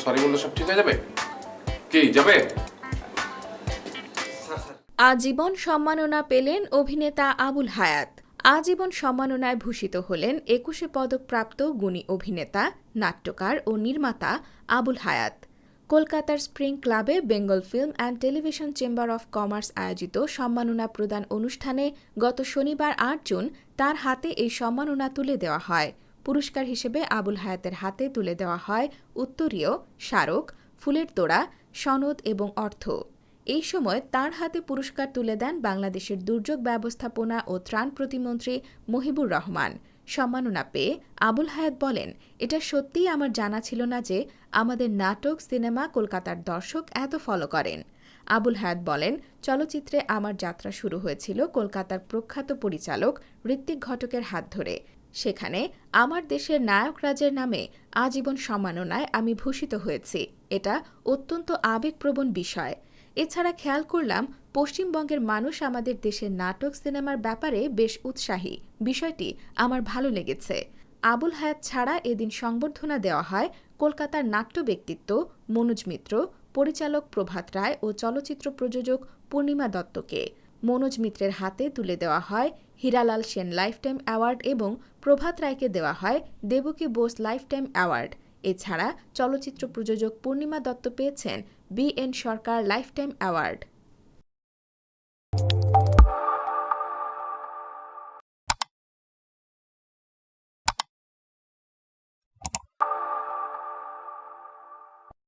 Sorry বললে সব ঠিক হয়ে যাবে? কি যাবে? আজীবন সম্মাননা পেলেন অভিনেতা আবুল হায়াত। আজীবন সম্মাননায় ভূষিত হলেন ২১শে পদকপ্রাপ্ত গুণী অভিনেতা, নাট্যকার ও নির্মাতা আবুল হায়াত। কলকাতার স্প্রিং ক্লাবে Bengal film and television chamber of commerce আয়োজিত সম্মাননা প্রদান অনুষ্ঠানে গত শনিবার ৮ জুন তার হাতে এই সম্মাননা তুলে দেওয়া হয়। পুরস্কার হিসেবে আবুল হায়াতের হাতে তুলে দেওয়া হয় উত্তরীয়, স্মারক, ফুলের তোড়া, সনদ এবং অর্থ। এই সময় তার হাতে পুরস্কার তুলে দেন বাংলাদেশের দুর্যোগ ব্যবস্থাপনা ও ত্রাণ প্রতিমন্ত্রী মহিবুর রহমান। সম্মাননা পেয়ে আবুল হায়াত বলেন, এটা সত্যিই আমার জানা ছিল না যে আমাদের নাটক, সিনেমা কলকাতার দর্শক এত ফলো করেন। আবুল হায়াত বলেন, চলচ্চিত্রে আমার যাত্রা শুরু হয়েছিল কলকাতার প্রখ্যাত পরিচালক ঋত্বিক ঘটকের হাত ধরে। সেখানে আমার দেশের নায়করাজের নামে আজীবন সম্মাননায় আমি ভূষিত হয়েছি। এটা অত্যন্ত আবেগপ্রবণ বিষয়। এছাড়া খেয়াল করলাম পশ্চিমবঙ্গের মানুষ আমাদের দেশের নাটক, সিনেমার ব্যাপারে বেশ উৎসাহী। বিষয়টি আমার ভালো লেগেছে। আবুল হায়াত ছাড়া এদিন সংবর্ধনা দেওয়া হয় কলকাতার নাট্য ব্যক্তিত্ব মনোজ মিত্র, পরিচালক প্রভাত রায় ও চলচ্চিত্র প্রযোজক পূর্ণিমা দত্তকে। মনোজ মিত্রের হাতে তুলে দেওয়া হয় হীরালাল সেন লাইফটাইম অ্যাওয়ার্ড এবং প্রভাত রায়কে দেওয়া হয় দেবকী বোস লাইফটাইম অ্যাওয়ার্ড। এছাড়া চলচ্চিত্র প্রযোজক পূর্ণিমা দত্ত পেয়েছেন বি.এন. সরকার লাইফটাইম অ্যাওয়ার্ড।